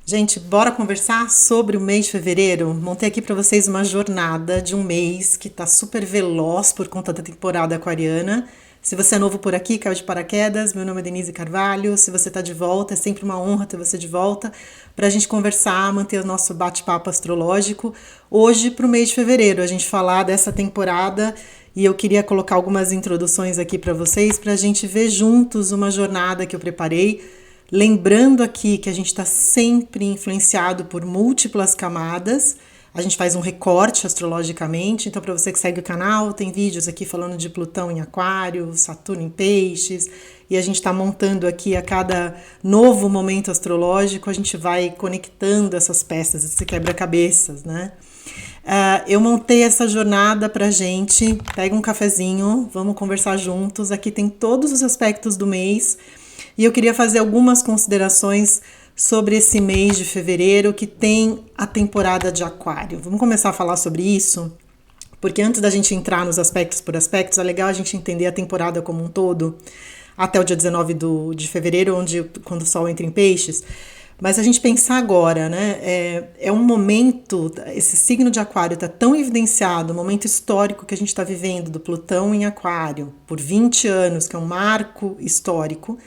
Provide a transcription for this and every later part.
Gente, bora conversar sobre o mês de fevereiro? Montei aqui para vocês uma jornada de um mês que tá super veloz por conta da temporada aquariana. Se você é novo por aqui, caiu de paraquedas, meu nome é Denise Carvalho. Se você tá de volta, é sempre uma honra ter você de volta para a gente conversar, manter o nosso bate-papo astrológico. Hoje, para o mês de fevereiro, a gente falar dessa temporada e eu queria colocar algumas introduções aqui para vocês para a gente ver juntos uma jornada que eu preparei. Lembrando aqui que a gente está sempre influenciado por múltiplas camadas, a gente faz um recorte astrologicamente, então para você que segue o canal, tem vídeos aqui falando de Plutão em Aquário, Saturno em Peixes, e a gente está montando aqui a cada novo momento astrológico, a gente vai conectando essas peças, esse quebra-cabeças, né? Eu montei essa jornada pra gente, pega um cafezinho, vamos conversar juntos, aqui tem todos os aspectos do mês, e eu queria fazer algumas considerações sobre esse mês de fevereiro que tem a temporada de Aquário. Vamos começar a falar sobre isso? Porque antes da gente entrar nos aspectos por aspectos, é legal a gente entender a temporada como um todo, até o dia 19 de fevereiro, quando o Sol entra em Peixes. Mas a gente pensar agora, né? É um momento, esse signo de Aquário está tão evidenciado, o momento histórico que a gente está vivendo, do Plutão em Aquário, por 20 anos, que é um marco histórico.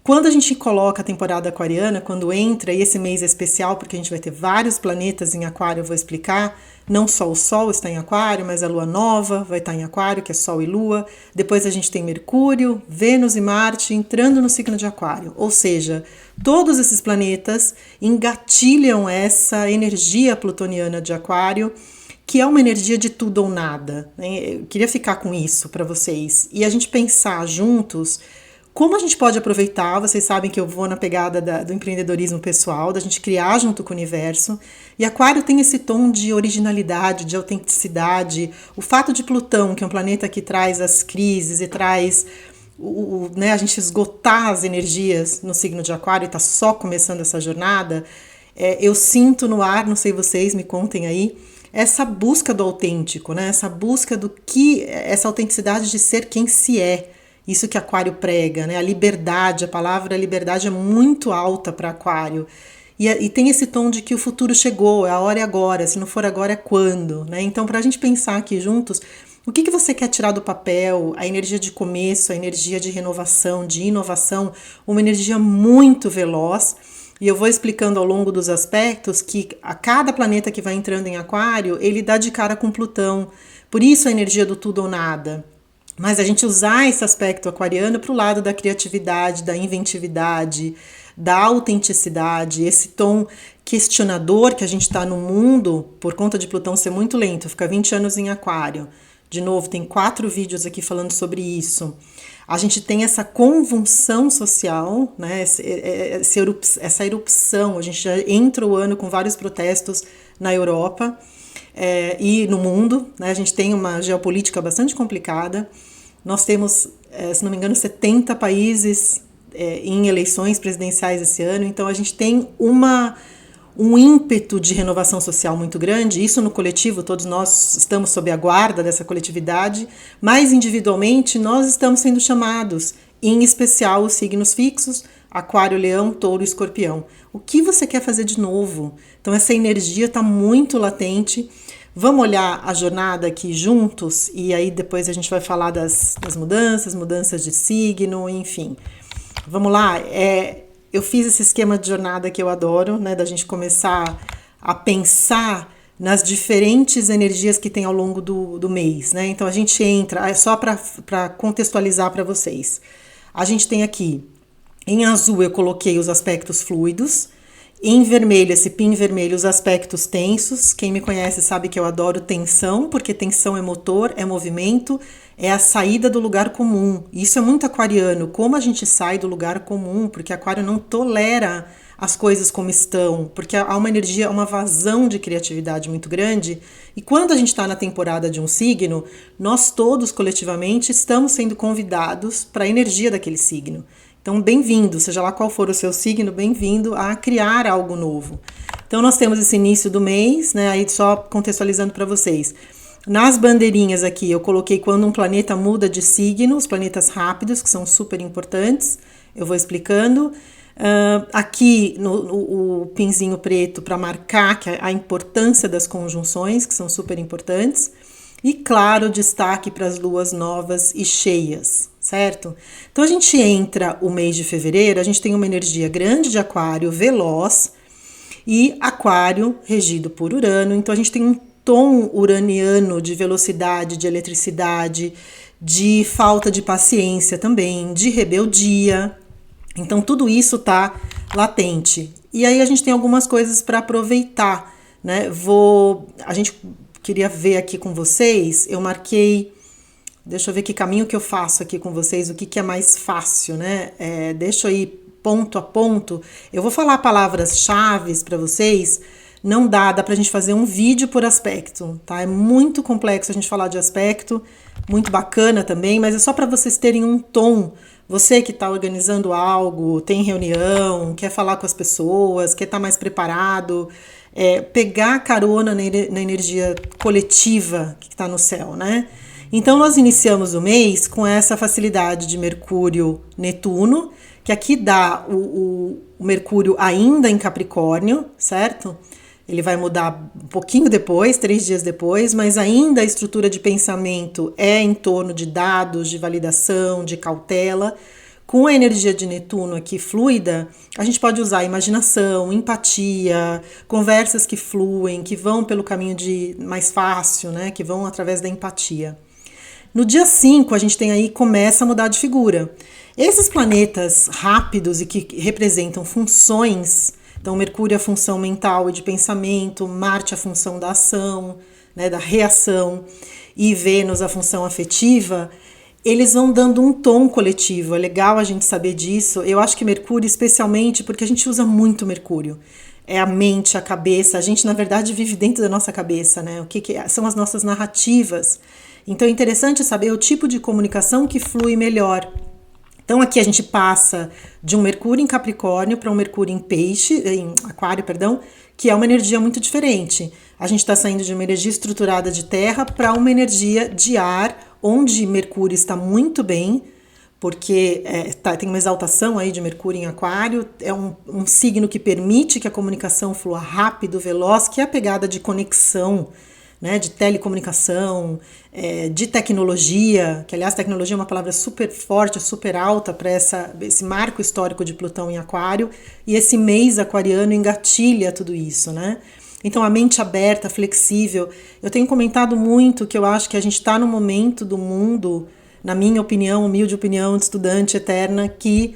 Quando a gente coloca a temporada aquariana, quando entra, e esse mês é especial porque a gente vai ter vários planetas em Aquário, eu vou explicar, não só o Sol está em Aquário, mas a Lua Nova vai estar em Aquário, que é Sol e Lua. Depois a gente tem Mercúrio, Vênus e Marte entrando no signo de Aquário. Ou seja, todos esses planetas engatilham essa energia plutoniana de Aquário, que é uma energia de tudo ou nada. Eu queria ficar com isso para vocês. E a gente pensar juntos como a gente pode aproveitar. Vocês sabem que eu vou na pegada do empreendedorismo pessoal, da gente criar junto com o universo. E Aquário tem esse tom de originalidade, de autenticidade. O fato de Plutão, que é um planeta que traz as crises e traz a gente esgotar as energias no signo de Aquário e está só começando essa jornada, eu sinto no ar, não sei vocês, me contem aí, essa busca do autêntico, né? Essa busca essa autenticidade de ser quem se é. Isso que Aquário prega, né? A liberdade, a palavra liberdade é muito alta para Aquário. E tem esse tom de que o futuro chegou, a hora é agora, se não for agora é quando, né? Então, para a gente pensar aqui juntos, o que você quer tirar do papel? A energia de começo, a energia de renovação, de inovação, uma energia muito veloz. E eu vou explicando ao longo dos aspectos que a cada planeta que vai entrando em Aquário, ele dá de cara com Plutão. Por isso a energia do tudo ou nada. Mas a gente usar esse aspecto aquariano para o lado da criatividade, da inventividade, da autenticidade, esse tom questionador que a gente está no mundo, por conta de Plutão ser muito lento, fica 20 anos em Aquário. De novo, tem 4 vídeos aqui falando sobre isso. A gente tem essa convulsão social, né? Essa erupção. A gente já entra o ano com vários protestos na Europa. E no mundo, né? A gente tem uma geopolítica bastante complicada. Nós temos, se não me engano, 70 países em eleições presidenciais esse ano, então a gente tem um ímpeto de renovação social muito grande. Isso no coletivo, todos nós estamos sob a guarda dessa coletividade, mas individualmente nós estamos sendo chamados, em especial os signos fixos, Aquário, Leão, Touro e Escorpião. O que você quer fazer de novo? Então essa energia está muito latente. Vamos olhar a jornada aqui juntos e aí depois a gente vai falar das mudanças de signo, enfim. Vamos lá, eu fiz esse esquema de jornada que eu adoro, né, da gente começar a pensar nas diferentes energias que tem ao longo do mês, né? Então a gente entra, só para contextualizar para vocês. A gente tem aqui, em azul eu coloquei os aspectos fluidos, em vermelho, esse pin vermelho, os aspectos tensos. Quem me conhece sabe que eu adoro tensão, porque tensão é motor, é movimento, é a saída do lugar comum. Isso é muito aquariano, como a gente sai do lugar comum, porque Aquário não tolera as coisas como estão, porque há uma energia, uma vazão de criatividade muito grande. E quando a gente está na temporada de um signo, nós todos coletivamente estamos sendo convidados para a energia daquele signo. Então, bem-vindo, seja lá qual for o seu signo, bem-vindo a criar algo novo. Então, nós temos esse início do mês, né? Aí só contextualizando para vocês. Nas bandeirinhas aqui, eu coloquei quando um planeta muda de signo, os planetas rápidos, que são super importantes. Eu vou explicando. Aqui o pinzinho preto para marcar a importância das conjunções, que são super importantes. E claro, destaque para as luas novas e cheias, certo? Então a gente entra o mês de fevereiro, a gente tem uma energia grande de aquário, veloz, e aquário regido por Urano. Então a gente tem um tom uraniano de velocidade, de eletricidade, de falta de paciência também, de rebeldia. Então tudo isso está latente. E aí a gente tem algumas coisas para aproveitar, né? A gente queria ver aqui com vocês, eu marquei, deixa eu ver que caminho que eu faço aqui com vocês, o que é mais fácil, né? Deixa eu ir ponto a ponto. Eu vou falar palavras-chave para vocês, não dá pra gente fazer um vídeo por aspecto, tá? É muito complexo a gente falar de aspecto, muito bacana também, mas é só para vocês terem um tom. Você que está organizando algo, tem reunião, quer falar com as pessoas, quer estar mais preparado, pegar carona na energia coletiva que está no céu, né? Então nós iniciamos o mês com essa facilidade de Mercúrio-Netuno, que aqui dá o Mercúrio ainda em Capricórnio, certo? Ele vai mudar um pouquinho depois, 3 dias depois, mas ainda a estrutura de pensamento é em torno de dados, de validação, de cautela. Com a energia de Netuno aqui fluida, a gente pode usar imaginação, empatia, conversas que fluem, que vão pelo caminho de mais fácil, né? Que vão através da empatia. No dia 5, a gente tem aí, começa a mudar de figura. Esses planetas rápidos e que representam funções, então Mercúrio é a função mental e de pensamento, Marte é a função da ação, né, da reação, e Vênus a função afetiva, eles vão dando um tom coletivo. É legal a gente saber disso. Eu acho que Mercúrio, especialmente, porque a gente usa muito Mercúrio. É a mente, a cabeça. A gente, na verdade, vive dentro da nossa cabeça, né? O que são as nossas narrativas. Então é interessante saber o tipo de comunicação que flui melhor. Então aqui a gente passa de um Mercúrio em Capricórnio para um Mercúrio em Aquário, perdão, que é uma energia muito diferente. A gente está saindo de uma energia estruturada de terra para uma energia de ar, onde Mercúrio está muito bem, porque tem uma exaltação aí de Mercúrio em Aquário, é um signo que permite que a comunicação flua rápido, veloz, que é a pegada de conexão, né, de telecomunicação, de tecnologia, que aliás tecnologia é uma palavra super forte, super alta para esse marco histórico de Plutão em Aquário, e esse mês aquariano engatilha tudo isso, né? Então a mente aberta, flexível. Eu tenho comentado muito que eu acho que a gente está no momento do mundo, na minha opinião, humilde opinião de estudante eterna, que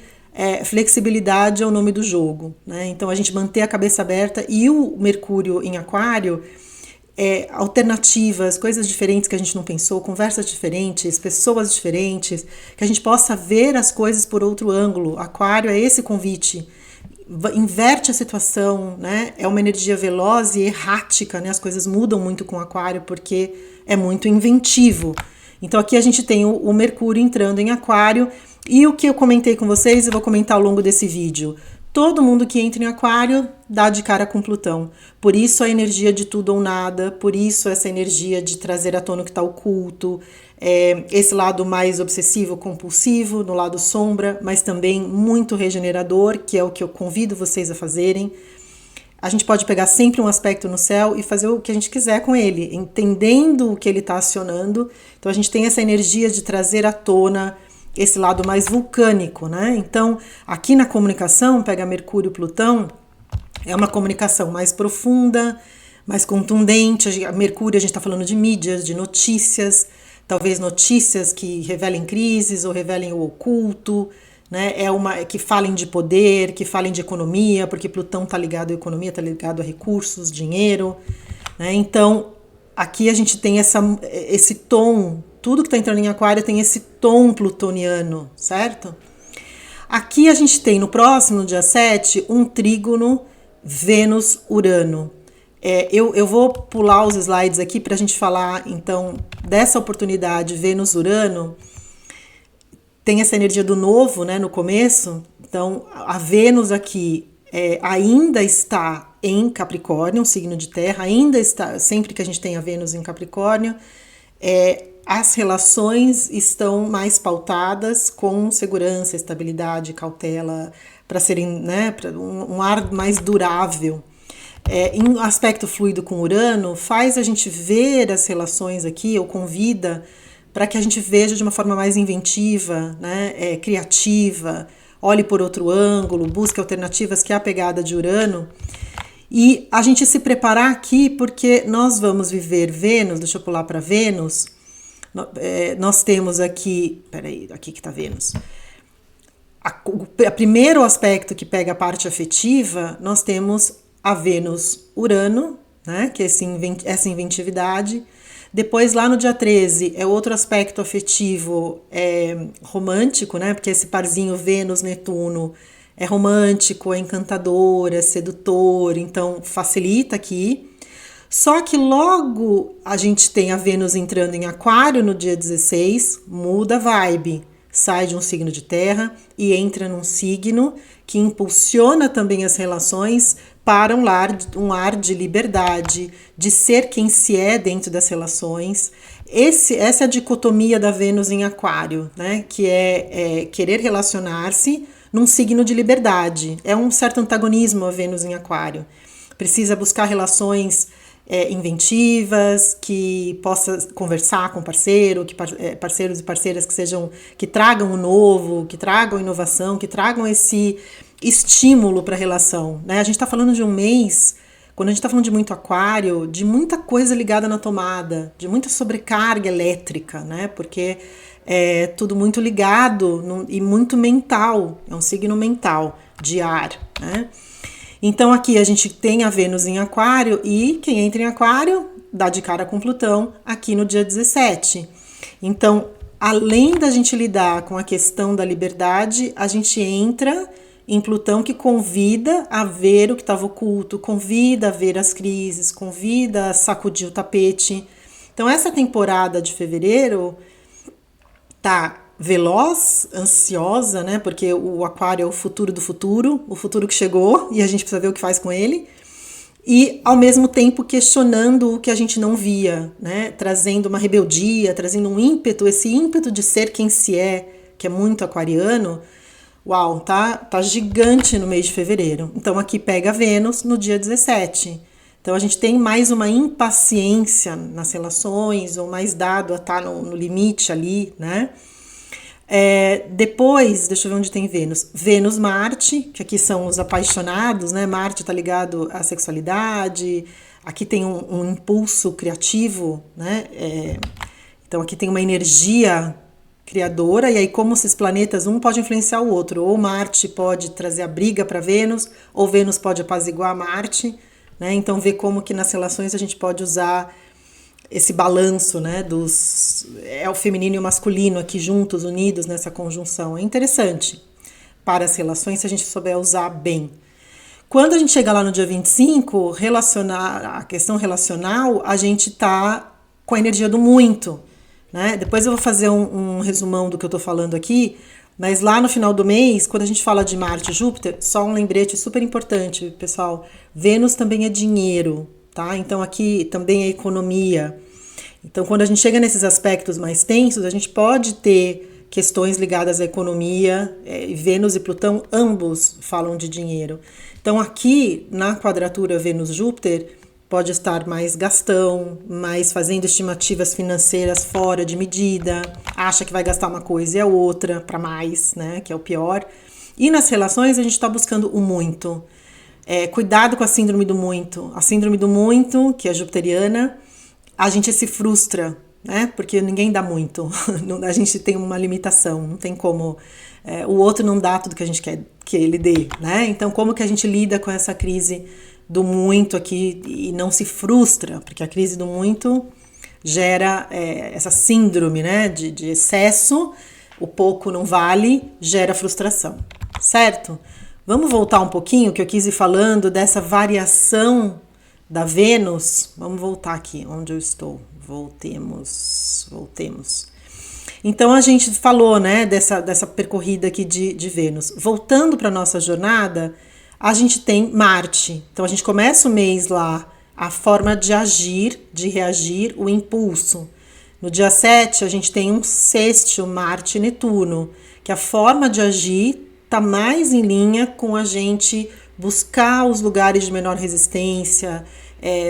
flexibilidade é o nome do jogo, né? Então a gente manter a cabeça aberta, e o Mercúrio em Aquário, alternativas, coisas diferentes que a gente não pensou, conversas diferentes, pessoas diferentes, que a gente possa ver as coisas por outro ângulo. Aquário é esse convite, inverte a situação, né? É uma energia veloz e errática, né? As coisas mudam muito com Aquário porque é muito inventivo. Então aqui a gente tem o Mercúrio entrando em Aquário, e o que eu comentei com vocês, eu vou comentar ao longo desse vídeo. Todo mundo que entra em Aquário dá de cara com Plutão. Por isso a energia de tudo ou nada, por isso essa energia de trazer à tona o que está oculto, esse lado mais obsessivo, compulsivo, no lado sombra, mas também muito regenerador, que é o que eu convido vocês a fazerem. A gente pode pegar sempre um aspecto no céu e fazer o que a gente quiser com ele, entendendo o que ele está acionando. Então a gente tem essa energia de trazer à tona esse lado mais vulcânico, né? Então, aqui na comunicação, pega Mercúrio e Plutão, é uma comunicação mais profunda, mais contundente. Mercúrio, a gente está falando de mídias, de notícias, talvez notícias que revelem crises ou revelem o oculto, né? Que falem de poder, que falem de economia, porque Plutão está ligado à economia, está ligado a recursos, dinheiro, né? Então, aqui a gente tem esse tom. Tudo que está entrando em Aquário tem esse tom plutoniano, certo? Aqui a gente tem no próximo, dia 7, um trígono Vênus-Urano. Eu vou pular os slides aqui para a gente falar, então, dessa oportunidade Vênus-Urano. Tem essa energia do novo, né, no começo. Então, a Vênus aqui ainda está em Capricórnio, um signo de terra, ainda está, sempre que a gente tem a Vênus em Capricórnio, as relações estão mais pautadas com segurança, estabilidade, cautela, para serem, né, para um ar mais durável. Em aspecto fluido com Urano, faz a gente ver as relações aqui, ou convida para que a gente veja de uma forma mais inventiva, né, criativa, olhe por outro ângulo, busque alternativas, que é a pegada de Urano. E a gente se preparar aqui, porque nós vamos viver Vênus, deixa eu pular para Vênus, nós temos aqui, peraí, aqui que está Vênus. O primeiro aspecto que pega a parte afetiva, nós temos a Vênus-Urano, né, que é essa inventividade. Depois, lá no dia 13, é outro aspecto afetivo romântico, né, porque esse parzinho Vênus-Netuno é romântico, é encantador, é sedutor, então facilita aqui. Só que logo a gente tem a Vênus entrando em Aquário no dia 16, muda a vibe. Sai de um signo de terra e entra num signo que impulsiona também as relações para um ar de liberdade, de ser quem se é dentro das relações. Essa é a dicotomia da Vênus em Aquário, né? Que é querer relacionar-se num signo de liberdade. É um certo antagonismo a Vênus em Aquário. Precisa buscar relações inventivas, que possa conversar com parceiro, parceiros e parceiras que tragam o novo, que tragam inovação, que tragam esse estímulo para a relação, né? A gente está falando de um mês, quando a gente está falando de muito Aquário, de muita coisa ligada na tomada, de muita sobrecarga elétrica, né? Porque é tudo muito ligado e muito mental, é um signo mental, de ar, né? Então aqui a gente tem a Vênus em Aquário e quem entra em Aquário dá de cara com Plutão aqui no dia 17. Então, além da gente lidar com a questão da liberdade, a gente entra em Plutão, que convida a ver o que estava oculto, convida a ver as crises, convida a sacudir o tapete. Então essa temporada de fevereiro tá veloz, ansiosa, né? Porque o Aquário é o futuro do futuro, o futuro que chegou e a gente precisa ver o que faz com ele. E ao mesmo tempo questionando o que a gente não via, né? Trazendo uma rebeldia, trazendo um ímpeto, esse ímpeto de ser quem se é, que é muito aquariano. Uau, tá gigante no mês de fevereiro. Então aqui pega Vênus no dia 17. Então a gente tem mais uma impaciência nas relações, ou mais dado a estar no limite ali, né? Depois, deixa eu ver onde tem Vênus. Vênus-Marte, que aqui são os apaixonados, né? Marte está ligado à sexualidade. Aqui tem um impulso criativo, né? Então aqui tem uma energia criadora, e aí como esses planetas, um pode influenciar o outro, ou Marte pode trazer a briga para Vênus, ou Vênus pode apaziguar Marte, né? Então ver como que nas relações a gente pode usar esse balanço, né, o feminino e o masculino aqui juntos, unidos nessa conjunção. É interessante para as relações se a gente souber usar bem. Quando a gente chega lá no dia 25, a questão relacional, a gente tá com a energia do muito, né? Depois eu vou fazer um resumão do que eu tô falando aqui, mas lá no final do mês, quando a gente fala de Marte e Júpiter, só um lembrete super importante, pessoal. Vênus também é dinheiro, tá? Então aqui também é economia. Então quando a gente chega nesses aspectos mais tensos, a gente pode ter questões ligadas à economia. Vênus e Plutão ambos falam de dinheiro. Então aqui na quadratura Vênus-Júpiter pode estar mais gastão, mais fazendo estimativas financeiras fora de medida, acha que vai gastar uma coisa e a outra para mais, né, que é o pior. E nas relações a gente está buscando o muito. Cuidado com a síndrome do muito. A síndrome do muito, que é jupiteriana, a gente se frustra, né? Porque ninguém dá muito. A gente tem uma limitação, não tem como. O outro não dá tudo que a gente quer que ele dê, né? Então, como que a gente lida com essa crise do muito aqui e não se frustra? Porque a crise do muito gera essa síndrome, né? De excesso, o pouco não vale, gera frustração, certo? Vamos voltar um pouquinho, que eu quis ir falando dessa variação da Vênus. Vamos voltar aqui, onde eu estou. Voltemos. Então a gente falou, né, dessa percorrida aqui de Vênus. Voltando para a nossa jornada, a gente tem Marte. Então a gente começa o mês lá, a forma de agir, de reagir, o impulso. No dia 7, a gente tem um sextil Marte e Netuno, que a forma de agir tá mais em linha com a gente buscar os lugares de menor resistência,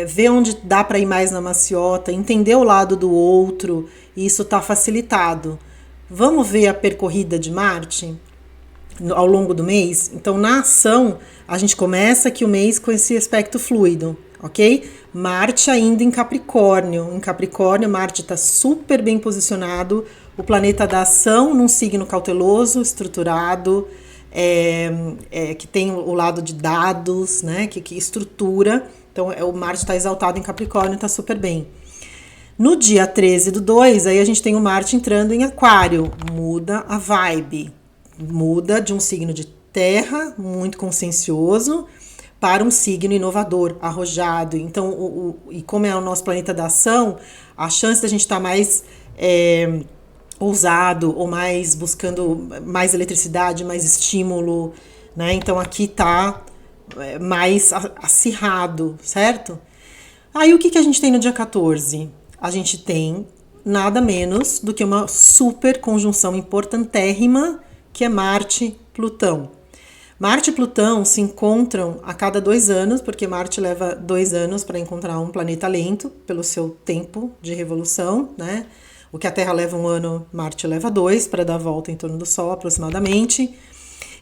ver onde dá para ir mais na maciota, entender o lado do outro, e isso tá facilitado. Vamos ver a percorrida de Marte ao longo do mês? Então, na ação, a gente começa aqui o mês com esse aspecto fluido, ok? Marte ainda em Capricórnio. Em Capricórnio, Marte está super bem posicionado, o planeta da ação num signo cauteloso, estruturado, que tem o lado de dados, né? Que estrutura. Então, o Marte está exaltado em Capricórnio, está super bem. No dia 13/2, aí a gente tem o Marte entrando em Aquário, muda a vibe, muda de um signo de terra, muito consciencioso, para um signo inovador, arrojado. Então, e como é o nosso planeta da ação, a chance da gente estar mais ousado ou mais buscando mais eletricidade, mais estímulo, né? Então, aqui está mais acirrado, certo? Aí, o que a gente tem no dia 14? A gente tem nada menos do que uma super conjunção importantérrima, que é Marte-Plutão. Marte e Plutão se encontram a cada 2 anos, porque Marte leva 2 anos para encontrar um planeta lento, pelo seu tempo de revolução, né? O que a Terra leva 1 ano, Marte leva 2 para dar a volta em torno do Sol, aproximadamente.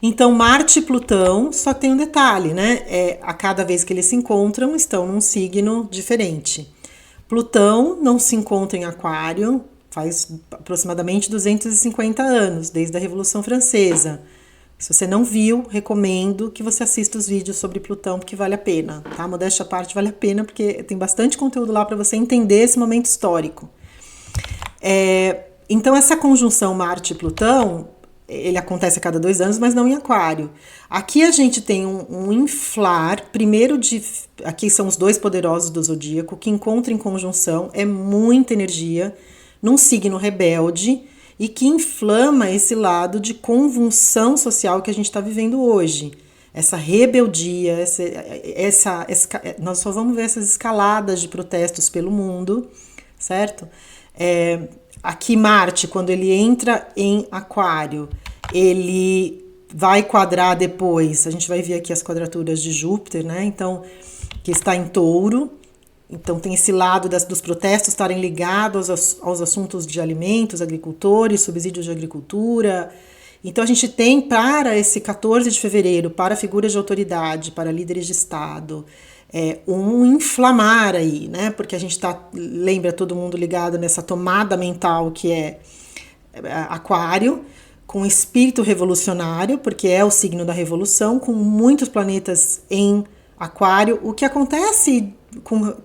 Então, Marte e Plutão, só tem um detalhe, né? A cada vez que eles se encontram, estão num signo diferente. Plutão não se encontra em Aquário faz aproximadamente 250 anos, desde a Revolução Francesa. Se você não viu, recomendo que você assista os vídeos sobre Plutão, porque vale a pena, tá? Modéstia à parte, vale a pena, porque tem bastante conteúdo lá para você entender esse momento histórico. Então, essa conjunção Marte e Plutão, ele acontece a cada 2 anos, mas não em Aquário. Aqui a gente tem um inflar, primeiro aqui são os 2 poderosos do zodíaco, que encontram em conjunção, é muita energia, num signo rebelde, e que inflama esse lado de convulsão social que a gente está vivendo hoje. Essa rebeldia, nós só vamos ver essas escaladas de protestos pelo mundo, certo? Aqui Marte, quando ele entra em Aquário, ele vai quadrar depois, a gente vai ver aqui as quadraturas de Júpiter, né? Então, que está em Touro. Então, tem esse lado dos protestos estarem ligados aos assuntos de alimentos, agricultores, subsídios de agricultura. Então, a gente tem para esse 14 de fevereiro, para figuras de autoridade, para líderes de Estado, um inflamar aí, né? Porque a gente lembra todo mundo ligado nessa tomada mental que é Aquário, com espírito revolucionário, porque é o signo da revolução, com muitos planetas em Aquário, o que acontece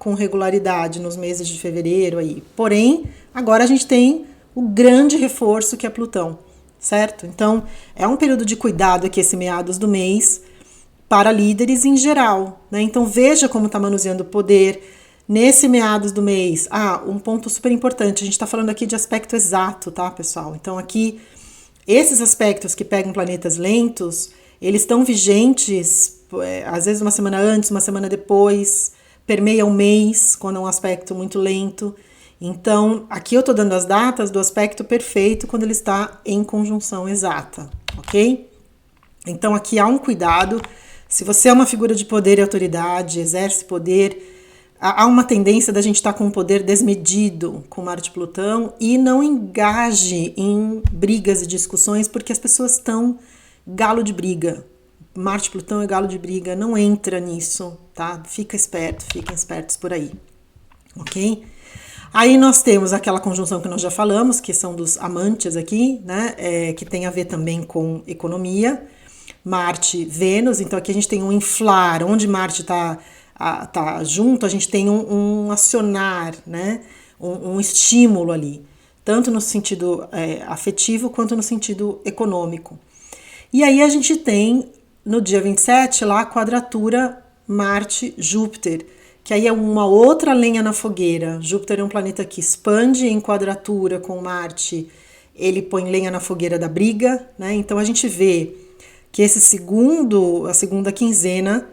com regularidade nos meses de fevereiro aí. Porém, agora a gente tem o grande reforço que é Plutão, certo? Então, é um período de cuidado aqui esse meados do mês para líderes em geral, né? Então, veja como está manuseando o poder nesse meados do mês. Um ponto super importante, a gente está falando aqui de aspecto exato, tá, pessoal? Então, aqui, esses aspectos que pegam planetas lentos, eles estão vigentes, às vezes uma semana antes, uma semana depois, permeia um mês, quando é um aspecto muito lento. Então, aqui eu estou dando as datas do aspecto perfeito quando ele está em conjunção exata, ok? Então, aqui há um cuidado. Se você é uma figura de poder e autoridade, exerce poder, há uma tendência da gente estar com um poder desmedido com Marte e Plutão e não engaje em brigas e discussões, porque as pessoas estão galo de briga. Marte e Plutão é galo de briga, não entra nisso, tá? Fiquem espertos por aí, ok? Aí nós temos aquela conjunção que nós já falamos, que são dos amantes aqui, né? Que tem a ver também com economia. Marte, Vênus, então aqui a gente tem um inflar, onde Marte tá junto, a gente tem um acionar, né? Um estímulo ali, tanto no sentido afetivo quanto no sentido econômico. E aí a gente tem, no dia 27, lá a quadratura Marte-Júpiter, que aí é uma outra lenha na fogueira. Júpiter é um planeta que expande em quadratura com Marte, ele põe lenha na fogueira da briga, né? Então a gente vê que a segunda quinzena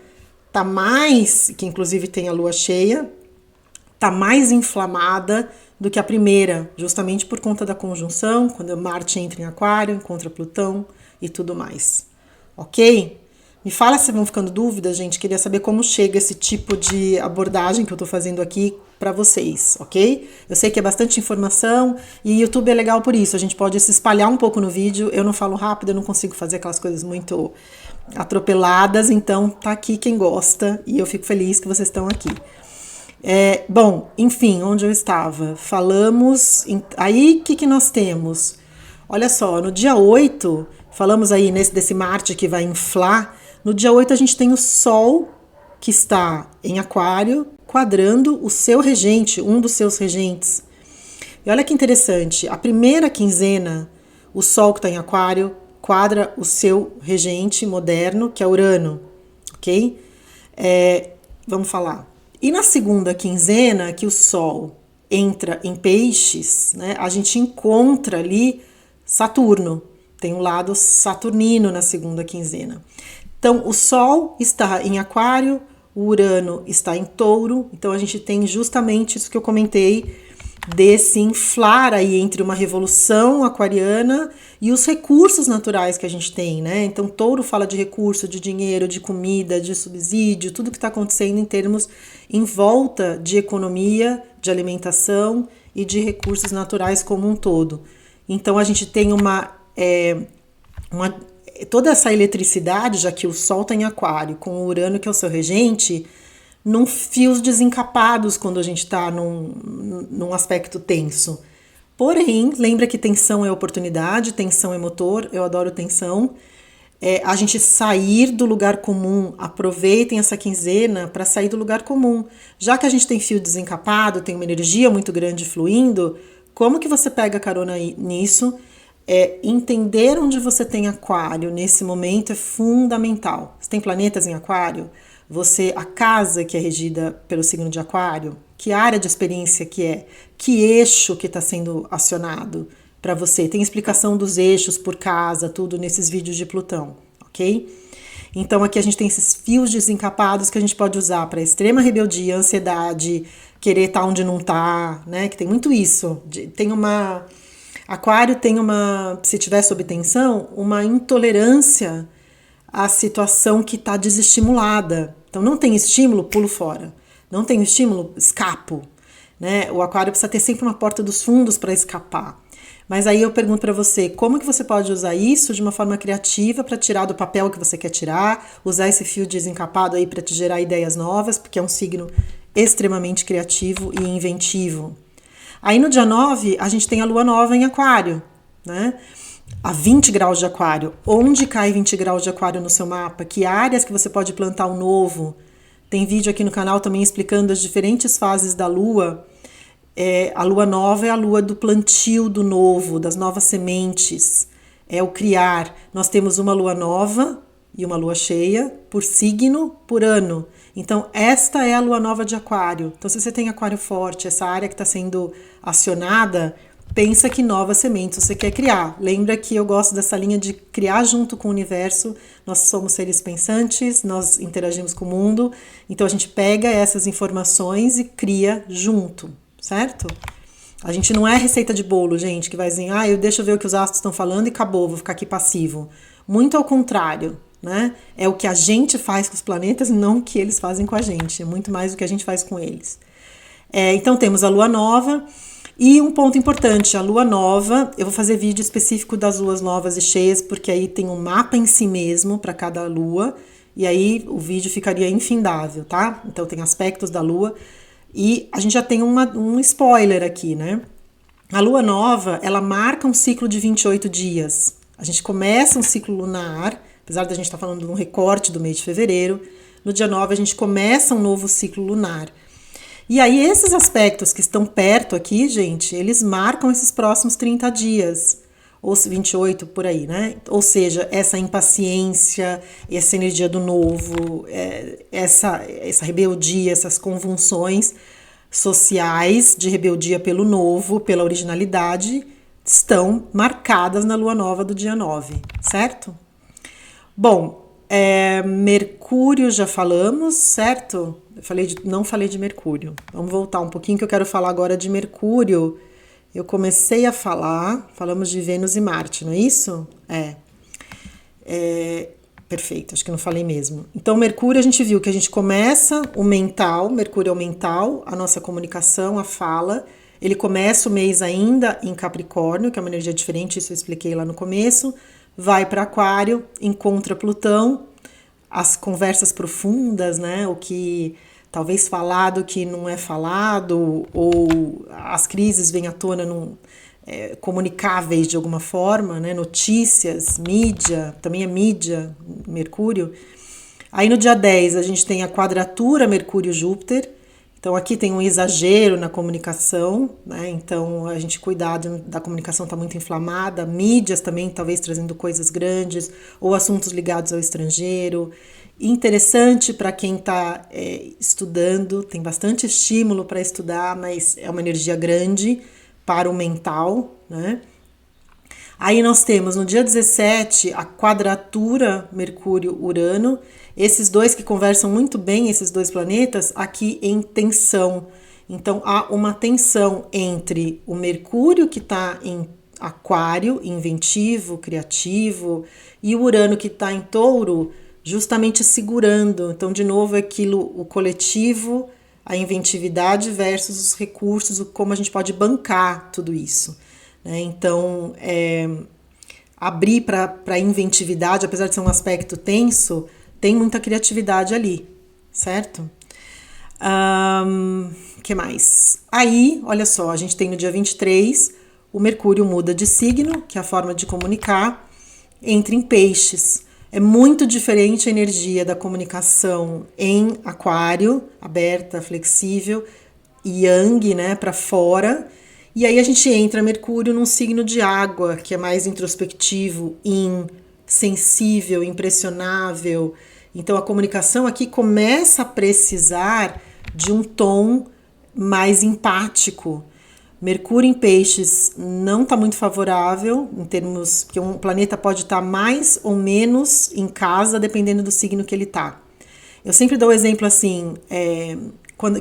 tá mais, que inclusive tem a lua cheia, tá mais inflamada do que a primeira, justamente por conta da conjunção, quando Marte entra em Aquário, encontra Plutão e tudo mais, ok? Me fala se vão ficando dúvidas, gente. Queria saber como chega esse tipo de abordagem que eu tô fazendo aqui para vocês, ok? Eu sei que é bastante informação e YouTube é legal por isso. A gente pode se espalhar um pouco no vídeo. Eu não falo rápido, eu não consigo fazer aquelas coisas muito atropeladas, então tá aqui quem gosta e eu fico feliz que vocês estão aqui. Bom, enfim, onde eu estava? Falamos. Aí, o que nós temos? Olha só, no dia 8, falamos aí desse Marte que vai inflar. No dia 8, a gente tem o Sol, que está em Aquário, quadrando o seu regente, um dos seus regentes. E olha que interessante, a primeira quinzena, o Sol que está em Aquário, quadra o seu regente moderno, que é Urano, ok? Vamos falar. E na segunda quinzena, que o Sol entra em Peixes, né, a gente encontra ali Saturno. Tem um lado saturnino na segunda quinzena. Então, o Sol está em Aquário, o Urano está em Touro. Então, a gente tem justamente isso que eu comentei, desse inflar aí entre uma revolução aquariana e os recursos naturais que a gente tem, né? Então, Touro fala de recurso, de dinheiro, de comida, de subsídio, tudo que está acontecendo em termos em volta de economia, de alimentação e de recursos naturais como um todo. Então, a gente tem toda essa eletricidade, já que o Sol está em Aquário, com o Urano, que é o seu regente, num fios desencapados quando a gente está num aspecto tenso. Porém, lembra que tensão é oportunidade, tensão é motor, eu adoro tensão. A gente sair do lugar comum, aproveitem essa quinzena para sair do lugar comum. Já que a gente tem fio desencapado, tem uma energia muito grande fluindo, como que você pega carona nisso? Entender onde você tem Aquário nesse momento é fundamental. Você tem planetas em Aquário? A casa que é regida pelo signo de Aquário, que área de experiência que é, que eixo que está sendo acionado para você. Tem explicação dos eixos por casa, tudo nesses vídeos de Plutão, ok? Então aqui a gente tem esses fios desencapados que a gente pode usar para extrema rebeldia, ansiedade, querer estar onde não tá, né? Que tem muito isso. Aquário tem se tiver sob tensão, uma intolerância à situação que está desestimulada. Então, não tem estímulo, pulo fora. Não tem estímulo, escapo. Né? O Aquário precisa ter sempre uma porta dos fundos para escapar. Mas aí eu pergunto para você, como que você pode usar isso de uma forma criativa para tirar do papel que você quer tirar, usar esse fio desencapado aí para te gerar ideias novas, porque é um signo extremamente criativo e inventivo. Aí no dia 9, a gente tem a lua nova em Aquário, né? A 20 graus de Aquário. Onde cai 20 graus de Aquário no seu mapa? Que áreas que você pode plantar o novo? Tem vídeo aqui no canal também explicando as diferentes fases da lua. A lua nova é a lua do plantio do novo, das novas sementes. É o criar. Nós temos uma lua nova e uma lua cheia por signo, por ano. Então, esta é a lua nova de Aquário. Então, se você tem Aquário forte, essa área que está sendo acionada, pensa que novas sementes você quer criar. Lembra que eu gosto dessa linha de criar junto com o universo. Nós somos seres pensantes, nós interagimos com o mundo. Então, a gente pega essas informações e cria junto, certo? A gente não é receita de bolo, gente, que vai dizer, deixa eu ver o que os astros estão falando e acabou, vou ficar aqui passivo. Muito ao contrário. Né? É o que a gente faz com os planetas, não o que eles fazem com a gente. É muito mais do que a gente faz com eles. Então temos a lua nova. E um ponto importante, a lua nova, eu vou fazer vídeo específico das luas novas e cheias, porque aí tem um mapa em si mesmo para cada lua. E aí o vídeo ficaria infindável, tá? Então tem aspectos da lua. E a gente já tem um spoiler aqui, né? A lua nova, ela marca um ciclo de 28 dias. A gente começa um ciclo lunar, apesar da gente estar falando de um recorte do mês de fevereiro, no dia 9 a gente começa um novo ciclo lunar. E aí esses aspectos que estão perto aqui, gente, eles marcam esses próximos 30 dias, ou 28 por aí, né? Ou seja, essa impaciência, essa energia do novo, essa rebeldia, essas convulsões sociais de rebeldia pelo novo, pela originalidade, estão marcadas na lua nova do dia 9, certo? Bom, Mercúrio já falamos, certo? Não falei de Mercúrio. Vamos voltar um pouquinho que eu quero falar agora de Mercúrio. Eu comecei a falamos de Vênus e Marte, não é isso? Perfeito, acho que não falei mesmo. Então, Mercúrio, a gente viu que a gente começa o mental, Mercúrio é o mental, a nossa comunicação, a fala. Ele começa o mês ainda em Capricórnio, que é uma energia diferente, isso eu expliquei lá no começo. Vai para Aquário, encontra Plutão, as conversas profundas, né? O que talvez falado que não é falado, ou as crises vêm à tona comunicáveis de alguma forma, né? Notícias, mídia, também é mídia, Mercúrio. Aí no dia 10 a gente tem a quadratura Mercúrio-Júpiter. Então aqui tem um exagero na comunicação, né? Então a gente cuidado da comunicação está muito inflamada, mídias também talvez trazendo coisas grandes ou assuntos ligados ao estrangeiro. Interessante para quem está estudando, tem bastante estímulo para estudar, mas é uma energia grande para o mental, né? Aí nós temos no dia 17 a quadratura Mercúrio-Urano, esses dois que conversam muito bem, esses dois planetas, aqui em tensão. Então há uma tensão entre o Mercúrio, que está em Aquário, inventivo, criativo, e o Urano, que está em Touro, justamente segurando. Então, de novo, aquilo, o coletivo, a inventividade versus os recursos, como a gente pode bancar tudo isso. Né? Então, abrir para a inventividade, apesar de ser um aspecto tenso, tem muita criatividade ali, certo? Que mais? Aí, olha só, a gente tem no dia 23, o Mercúrio muda de signo, que é a forma de comunicar, entra em peixes. É muito diferente a energia da comunicação em Aquário, aberta, flexível, Yang, né, para fora. E aí a gente entra Mercúrio num signo de água, que é mais introspectivo, sensível, impressionável. Então a comunicação aqui começa a precisar de um tom mais empático. Mercúrio em peixes não está muito favorável, em termos que um planeta pode estar mais ou menos em casa, dependendo do signo que ele está. Eu sempre dou o exemplo assim,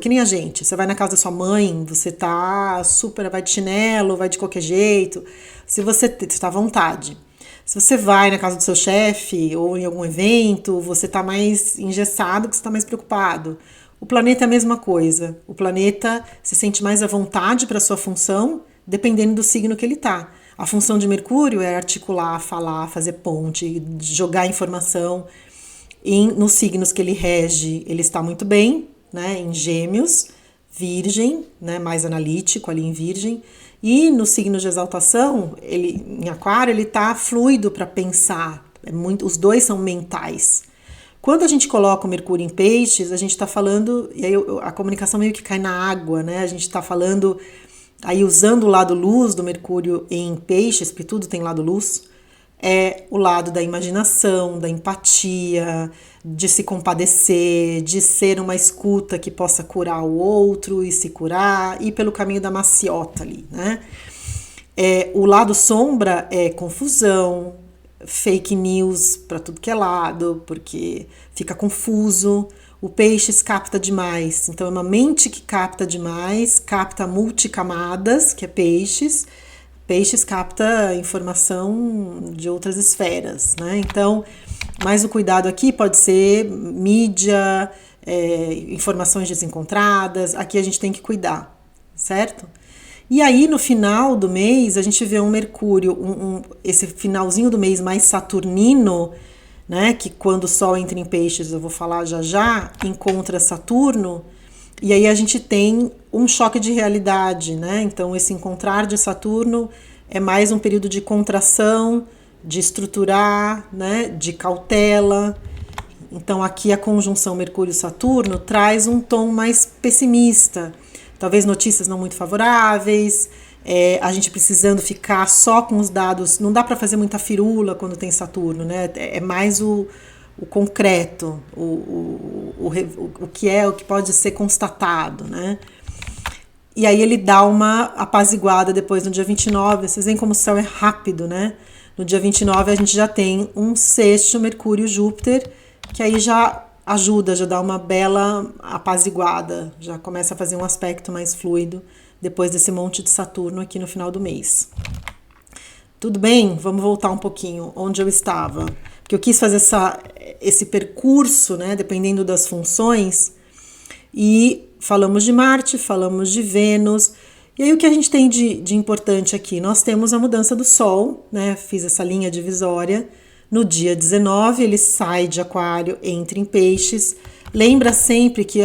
que nem a gente, você vai na casa da sua mãe, você tá super, vai de chinelo, vai de qualquer jeito, se você está à vontade. Se você vai na casa do seu chefe ou em algum evento, você está mais engessado, porque você está mais preocupado. O planeta é a mesma coisa. O planeta se sente mais à vontade para a sua função, dependendo do signo que ele está. A função de Mercúrio é articular, falar, fazer ponte, jogar informação. Nos signos que ele rege, ele está muito bem, né? Em Gêmeos, Virgem, né? Mais analítico ali em Virgem. E no signo de exaltação, em Aquário, ele está fluido para pensar. Os dois são mentais. Quando a gente coloca o Mercúrio em peixes, a gente está falando, e aí a comunicação meio que cai na água, né? A gente está falando, aí usando o lado luz do Mercúrio em peixes, porque tudo tem lado luz, é o lado da imaginação, da empatia, de se compadecer, de ser uma escuta que possa curar o outro e se curar, e pelo caminho da maciota ali, né? O lado sombra é confusão, fake news para tudo que é lado, porque fica confuso. O peixes capta demais, então é uma mente que capta demais, capta multicamadas, que é peixes. Peixes capta informação de outras esferas, né? Então, mas o cuidado aqui pode ser mídia, informações desencontradas. Aqui a gente tem que cuidar, certo? E aí, no final do mês, a gente vê um Mercúrio, esse finalzinho do mês mais saturnino, né? Que quando o Sol entra em peixes, eu vou falar já já, encontra Saturno. E aí a gente tem um choque de realidade, né? Então, esse encontrar de Saturno é mais um período de contração, de estruturar, né? De cautela. Então, aqui a conjunção Mercúrio-Saturno traz um tom mais pessimista. Talvez notícias não muito favoráveis, a gente precisando ficar só com os dados. Não dá para fazer muita firula quando tem Saturno, né? É mais o concreto, o que é, o que pode ser constatado, né? E aí ele dá uma apaziguada depois no dia 29. Vocês veem como o céu é rápido, né? No dia 29 a gente já tem um sexto Mercúrio-Júpiter, que aí já ajuda, já dá uma bela apaziguada, já começa a fazer um aspecto mais fluido depois desse monte de Saturno aqui no final do mês. Tudo bem? Vamos voltar um pouquinho onde eu estava. porque eu quis fazer esse percurso, né, dependendo das funções, e falamos de Marte, falamos de Vênus, e aí o que a gente tem de importante aqui? Nós temos a mudança do Sol, né, fiz essa linha divisória, no dia 19 ele sai de Aquário, entra em Peixes, lembra sempre que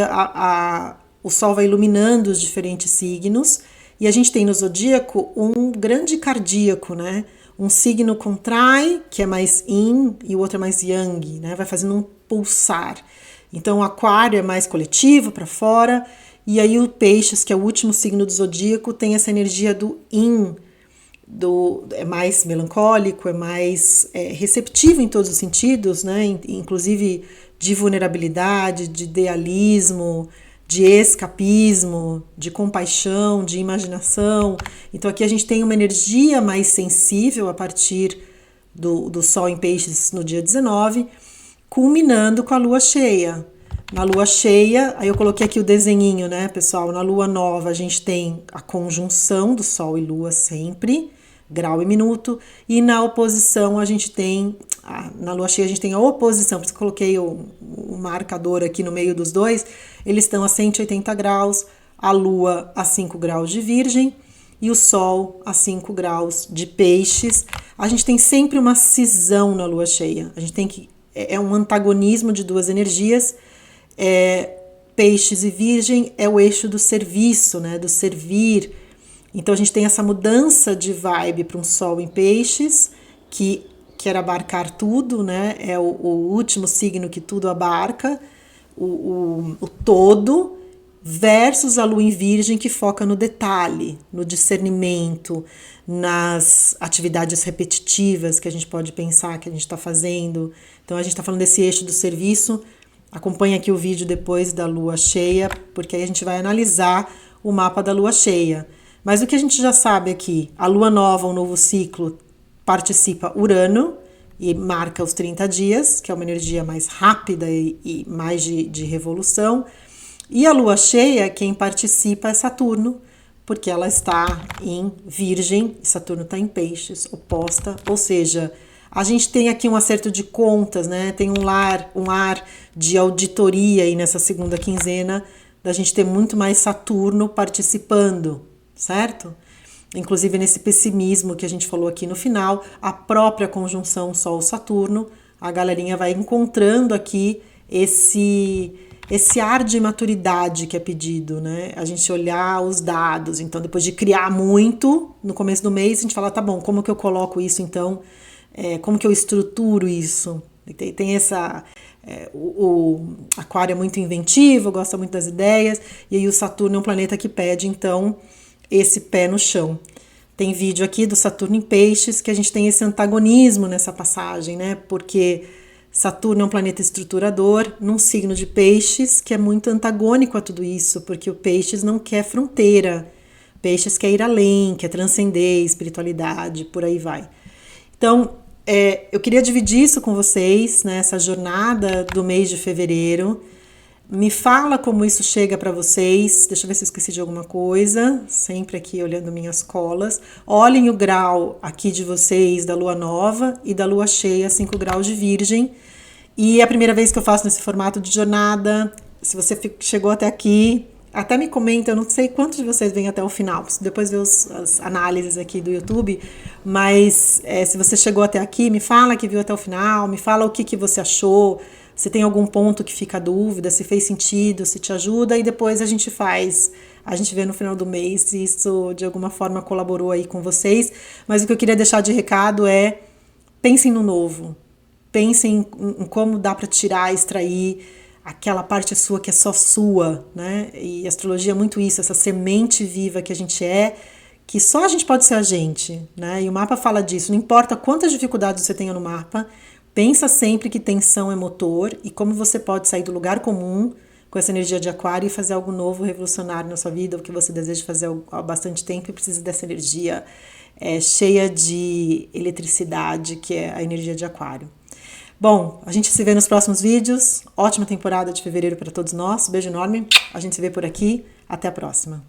o Sol vai iluminando os diferentes signos, e a gente tem no zodíaco um grande cardíaco, né? Um signo contrai, que é mais yin, e o outro é mais yang, né? Vai fazendo um pulsar. Então o Aquário é mais coletivo, para fora, e aí o Peixes, que é o último signo do zodíaco, tem essa energia do yin, é mais melancólico, é mais receptivo em todos os sentidos, né? Inclusive de vulnerabilidade, de idealismo, de escapismo, de compaixão, de imaginação. Então aqui a gente tem uma energia mais sensível a partir do Sol em Peixes no dia 19, culminando com a Lua cheia. Na Lua cheia, aí eu coloquei aqui o desenhinho, né, pessoal? Na Lua nova a gente tem a conjunção do Sol e Lua sempre, grau e minuto, e na oposição a gente tem, na Lua cheia a gente tem a oposição, por isso que eu coloquei o marcador aqui no meio dos dois, eles estão a 180 graus, a Lua a 5 graus de Virgem e o Sol a 5 graus de Peixes. A gente tem sempre uma cisão na Lua cheia, a gente tem que, é um antagonismo de duas energias, Peixes e Virgem é o eixo do serviço, né, do servir. Então a gente tem essa mudança de vibe para um Sol em Peixes, que quer abarcar tudo, né? É o último signo que tudo abarca, o todo, versus a Lua em Virgem, que foca no detalhe, no discernimento, nas atividades repetitivas que a gente pode pensar que a gente está fazendo. Então a gente está falando desse eixo do serviço. Acompanha aqui o vídeo depois da Lua cheia, porque aí a gente vai analisar o mapa da Lua cheia. Mas o que a gente já sabe aqui, a Lua nova, o novo ciclo, participa Urano e marca os 30 dias, que é uma energia mais rápida e mais de revolução. E a Lua cheia, quem participa é Saturno, porque ela está em Virgem, e Saturno está em Peixes, oposta, ou seja, a gente tem aqui um acerto de contas, né? Tem um ar de auditoria aí nessa segunda quinzena, da gente ter muito mais Saturno participando, certo? Inclusive nesse pessimismo que a gente falou aqui no final, a própria conjunção Sol-Saturno, a galerinha vai encontrando aqui esse ar de maturidade que é pedido, né? A gente olhar os dados, então depois de criar muito, no começo do mês a gente fala, tá bom, como que eu coloco isso então? Como que eu estruturo isso? Tem essa... o Aquário é muito inventivo, gosta muito das ideias, e aí o Saturno é um planeta que pede, então, esse pé no chão. Tem vídeo aqui do Saturno em Peixes, que a gente tem esse antagonismo nessa passagem, né? Porque Saturno é um planeta estruturador, num signo de Peixes, que é muito antagônico a tudo isso, porque o Peixes não quer fronteira, Peixes quer ir além, quer transcender espiritualidade, por aí vai. Então, eu queria dividir isso com vocês, né, essa jornada do mês de fevereiro. Me fala como isso chega para vocês. Deixa eu ver se eu esqueci de alguma coisa. Sempre aqui olhando minhas colas. Olhem o grau aqui de vocês da lua nova e da lua cheia, 5 graus de Virgem. E é a primeira vez que eu faço nesse formato de jornada. Se você chegou até aqui, até me comenta, eu não sei quantos de vocês vêm até o final, depois ver as análises aqui do YouTube, mas se você chegou até aqui, me fala que viu até o final, me fala o que você achou, se tem algum ponto que fica dúvida, se fez sentido, se te ajuda, e depois a gente vê no final do mês se isso de alguma forma colaborou aí com vocês. Mas o que eu queria deixar de recado é, pensem no novo, pensem em como dá para tirar, extrair aquela parte sua que é só sua, né? E a astrologia é muito isso, essa semente viva que a gente que só a gente pode ser a gente, né? E o mapa fala disso, não importa quantas dificuldades você tenha no mapa, pensa sempre que tensão é motor e como você pode sair do lugar comum com essa energia de Aquário e fazer algo novo, revolucionário na sua vida, o que você deseja fazer há bastante tempo e precisa dessa energia cheia de eletricidade, que é a energia de Aquário. Bom, a gente se vê nos próximos vídeos. Ótima temporada de fevereiro para todos nós. Beijo enorme. A gente se vê por aqui. Até a próxima.